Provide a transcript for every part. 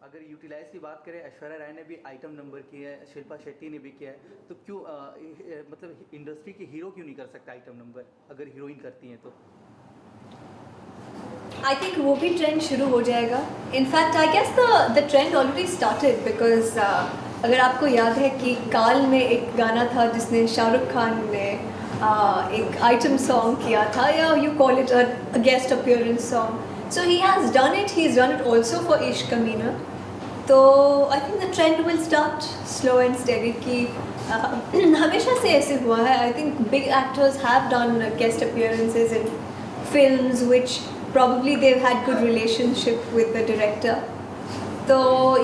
अगर यूटिलाइज की बात करें, ऐश्वर्या राय ने भी आइटम नंबर किया है, शिल्पा शेट्टी ने भी किया है, तो क्यों मतलब इंडस्ट्री की हीरो क्यों नहीं कर सकता आइटम नंबर, अगर हीरोइन करती हैं तो? आई थिंक वो भी ट्रेंड शुरू हो जाएगा. In fact I guess the trend already started because अगर आपको याद है कि काल में एक गाना था जिसने शाहरुख खान ने एक आइटम सॉन्ग किया था, या you call it a guest appearance song. So he has done it also for Ishq Kameena. तो I think the trend will start slow and steady कि हमेशा से ऐसे हुआ है. I think big actors have done guest appearances in films which probably they've had good relationship with the director. तो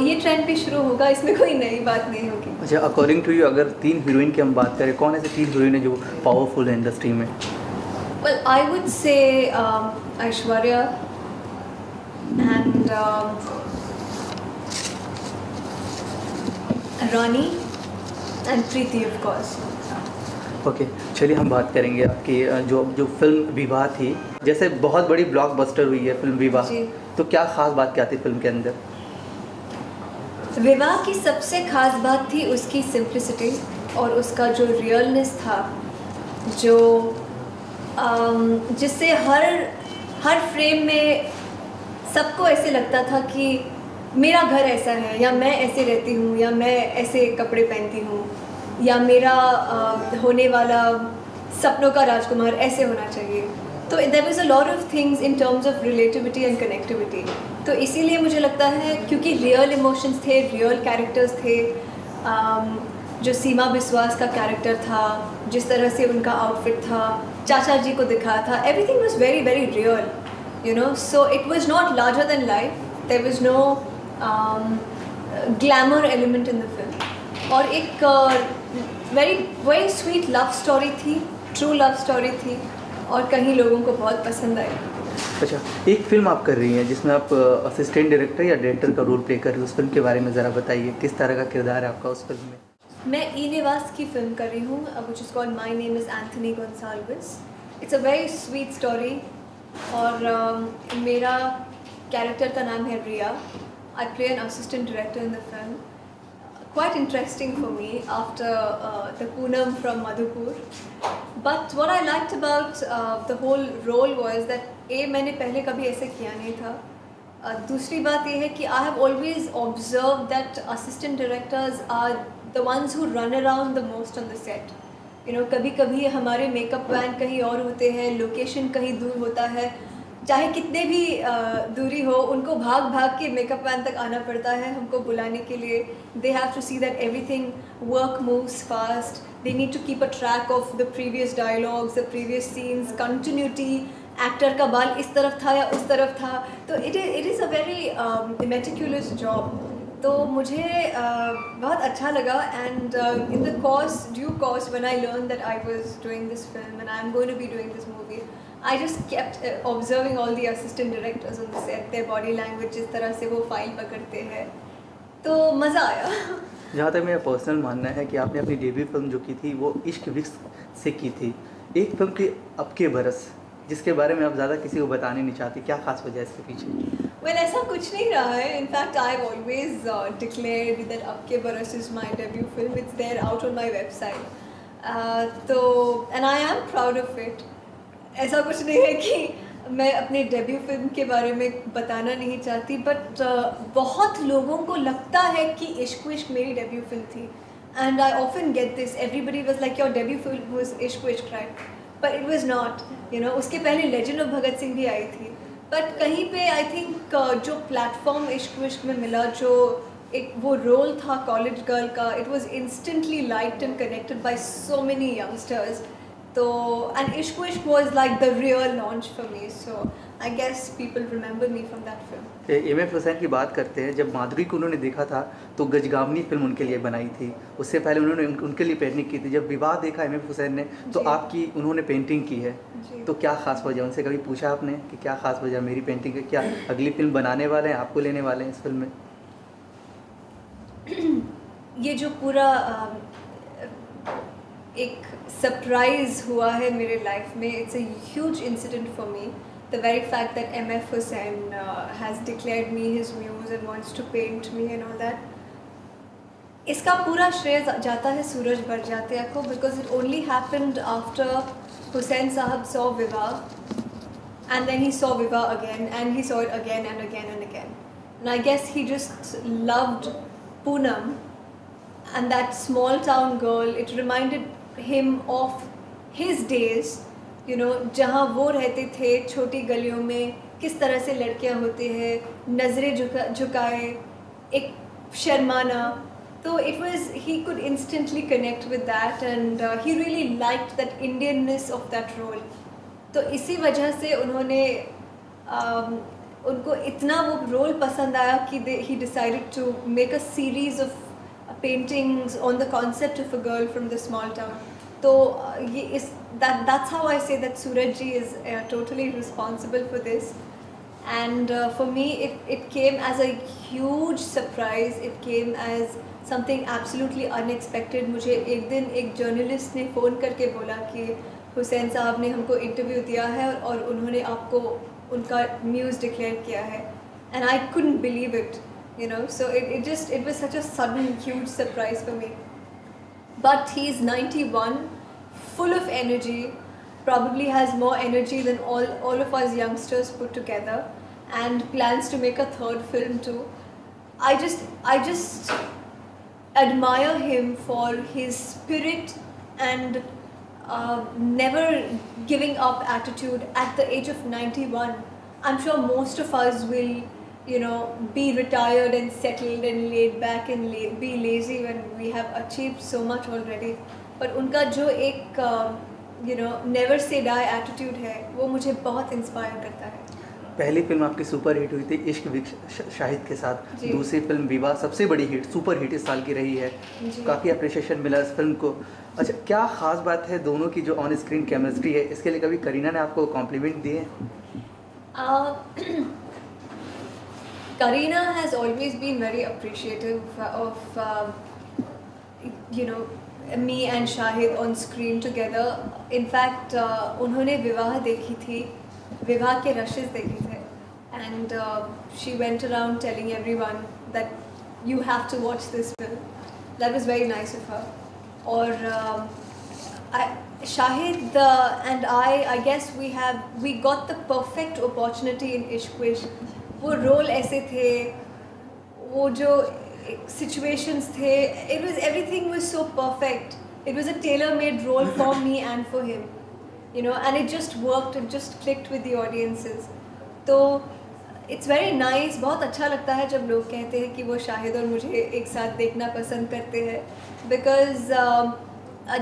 ये trend भी शुरू होगा, इसमें कोई नई बात नहीं होगी. अच्छा, अकॉर्डिंग टू यू अगर 3 हीरोइन की हम बात करें, कौन ऐसे 3 हीरोइन है जो पावरफुल है इंडस्ट्री में? Well, I would say Aishwarya and Rani and Preeti of course. Okay, चलिए हम बात करेंगे आपकी जो फिल्म विवाह थी. जैसे बहुत बड़ी ब्लॉकबस्टर हुई है फिल्म विवाह, तो क्या ख़ास बात क्या थी फिल्म के अंदर? विवाह की सबसे ख़ास बात थी उसकी सिंप्लिसिटी और उसका जो रियलनेस था, जो जिससे हर फ्रेम में सबको ऐसे लगता था कि मेरा घर ऐसा है, या मैं ऐसे रहती हूँ, या मैं ऐसे कपड़े पहनती हूँ, या मेरा होने वाला सपनों का राजकुमार ऐसे होना चाहिए. तो there was a lot of things in terms of relativity and connectivity. तो इसीलिए मुझे लगता है क्योंकि रियल इमोशंस थे, रियल कैरेक्टर्स थे. जो सीमा बिस्वास का कैरेक्टर था, जिस तरह से उनका आउटफिट था, चाचा जी को दिखाया था, everything was very very real, you know. So it was not larger than life. There was no glamour element in the film. और एक very very sweet love story थी, ट्रू लव स्टोरी थी, और कहीं लोगों को बहुत पसंद आई. अच्छा, एक फिल्म आप कर रही हैं जिसमें आप असिस्टेंट डायरेक्टर या डायरेक्टर का रोल प्ले कर रही हैं, उस फिल्म के बारे में ज़रा बताइए, किस तरह का किरदार है आपका उस फिल्म में? मैं ई निवास की फिल्म कर रही हूँ, which is called My Name Is Anthony Gonsalves. It's a very sweet story. और मेरा कैरेक्टर का नाम है Riya. I play an assistant director in the film. Quite interesting for me after the Poonam from Madhupur. But what I liked about the whole role was that मैंने पहले कभी ऐसे किया नहीं था. दूसरी बात ये है कि I have always observed that assistant directors are the ones who run around the most on the set. You know, कभी कभी हमारे मेकअप वैन कहीं और होते हैं, लोकेशन कहीं दूर होता है, चाहे कितने भी दूरी हो, उनको भाग भाग के मेकअप वैन तक आना पड़ता है हमको बुलाने के लिए. They have to see that everything work moves fast. They need to keep a track of the previous dialogues, the previous scenes, continuity. Actor का बाल इस तरफ था या उस तरफ था. तो it is a very meticulous job. तो मुझे बहुत अच्छा लगा. And in the due course when I learn that I was doing this film and I am going to be doing this movie, I just kept observing all the assistant directors on the set, their body language, जिस तरह से वो file पकड़ते हैं. तो मज़ा आया. जहाँ तक मेरा पर्सनल मानना है कि आपने अपनी डेब्यू फिल्म जो की थी वो इश्क विश्क से की थी. एक फिल्म की अब के बरस, जिसके बारे में आप ज़्यादा किसी को बताने नहीं चाहती, क्या खास वजह है इसके पीछे? Well, ऐसा कुछ नहीं रहा है. In fact I have always declared that Ab Ke Baras is my debut film. It's there out on my website. तो and I am proud of it. ऐसा कुछ नहीं है कि मैं अपने डेब्यू फिल्म के बारे में बताना नहीं चाहती, बट बहुत लोगों को लगता है कि इश्क विश्क मेरी डेब्यू फिल्म थी. And I often get this, everybody was like your debut film was Ishq Vishk, right? But it was not. You know, उसके पहले लेजेंड ऑफ भगत सिंह भी आई थी. बट कहीं पे आई थिंक जो प्लेटफॉर्म इश्क विश्क में मिला, जो एक वो रोल था कॉलेज गर्ल का, it was instantly liked and connected by so many youngsters. तो and Ishq Vishk was like the real launch for me. So I guess people remember me from that film. M F. Husain की बात करते हैं, जब माधुरी को उन्होंने देखा था तो गजगामनी फिल्म उनके लिए बनाई थी. उससे पहले उन्होंने उनके लिए पेंटिंग की थी. जब विवाह देखा एम.एफ. हुसैन ने तो आपकी उन्होंने पेंटिंग की है. तो क्या खास वजह, उनसे कभी पूछा आपने कि क्या खास वजह मेरी पेंटिंग है? क्या अगली फिल्म बनाने वाले हैं, आपको लेने वाले हैं इस फिल्म में? ये जो पूरा एक सरप्राइज़ हुआ है मेरे लाइफ में, it's a huge incident for me. the very fact that MF Hussain has declared me his muse and wants to paint me and all that, इसका पूरा श्रेय जाता है सूरज बरजातिया को, because it only happened after Hussain Sahab saw Viva, and then he saw Viva again, and he saw it again and again and again. And I guess he just loved Poonam and that small town girl. It reminded him of his days, you know, जहाँ वो रहते थे छोटी गलियों में, किस तरह से लड़कियाँ होती हैं, नज़रें झुकाए, एक शर्माना. So it was, he could instantly connect with that, and he really liked that Indianness of that role. तो इसी वजह से उन्होंने उनको इतना वो रोल पसंद आया कि he decided to make a series of paintings on the concept of a girl from the small town. तो ये इस that's how I say that Suraj ji is totally responsible for this. And for me it came as a huge surprise. It came as something absolutely unexpected. मुझे एक दिन एक journalist ने phone करके बोला कि हुसैन साहब ने हमको इंटरव्यू दिया है और उन्होंने आपको उनका म्यूज़ डिक्लेयर किया है. And I couldn't believe it, you know. So it was such a sudden huge surprise for me. But he's 91, full of energy, probably has more energy than all of us youngsters put together, and plans to make a third film too. I just admire him for his spirit and never giving up attitude at the age of 91. I'm sure most of us will, you know, be retired and settled and laid back and be lazy when we have achieved so much already. But उनका जो एक you know, never say die attitude है, वो मुझे बहुत inspire करता है. पहली फिल्म आपकी सुपर हिट हुई थी इश्क विक शाहिद के साथ. दूसरी फिल्म विवाह सबसे बड़ी हिट, सुपर हिट इस साल की रही है. काफ़ी अप्रिशिएशन मिला इस फिल्म को. अच्छा, क्या ख़ास बात है दोनों की जो ऑन स्क्रीन केमिस्ट्री है, इसके लिए कभी करीना ने आपको कॉम्प्लीमेंट दिए? Kareena has always been very appreciative of you know, me and Shahid on screen together. In fact उन्होंने विवाह देखी थी, विवाह के rushes देखे थे, and she went around telling everyone that you have to watch this film. That was very nice of her. और Shahid and I guess we got the perfect opportunity in Ishq Wish. वो role ऐसे थे, वो जो situations थे, everything was so perfect. It was a tailor-made role for me and for him, you know, and it just worked. It just clicked with the audiences. तो it's very nice. बहुत अच्छा लगता है जब लोग कहते हैं कि वो शाहिद और मुझे एक साथ देखना पसंद करते हैं, because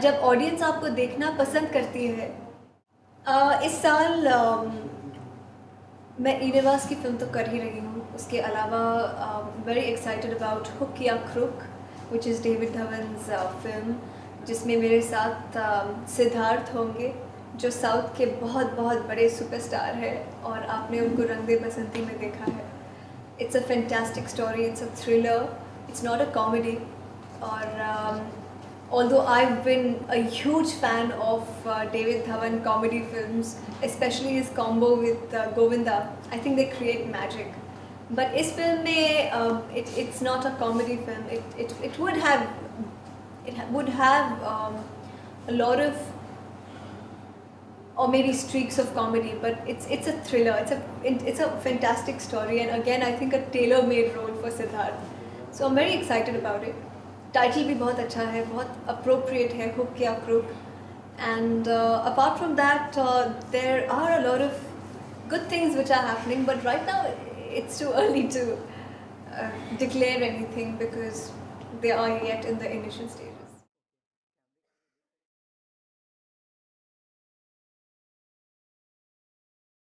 जब ऑडियंस आपको देखना पसंद करती है. इस साल मैं ईनेवास की फिल्म तो कर ही रही हूँ, उसके अलावा वेरी एक्साइटेड अबाउट हुक या Crook, which is David Dhawan's film, जिसमें मेरे साथ सिद्धार्थ होंगे, जो साउथ के बहुत बहुत बड़े सुपरस्टार है और आपने उनको रंग दे बसंती में देखा है. It's a fantastic story, it's a thriller, it's not a comedy. और although I've been a huge fan of David Dhawan comedy films, especially his combo with Govinda, I think they create magic. But इस film में it's not a comedy film. It would have a lot of, or maybe streaks of comedy, but it's a thriller. It's a fantastic story, and again I think a tailor-made role for Siddharth. So I'm very excited about it. Title भी बहुत अच्छा है, बहुत appropriate है, hook या crook. And apart from that there are a lot of good things which are happening, but right now it's too early to declare anything because they are yet in the initial stages.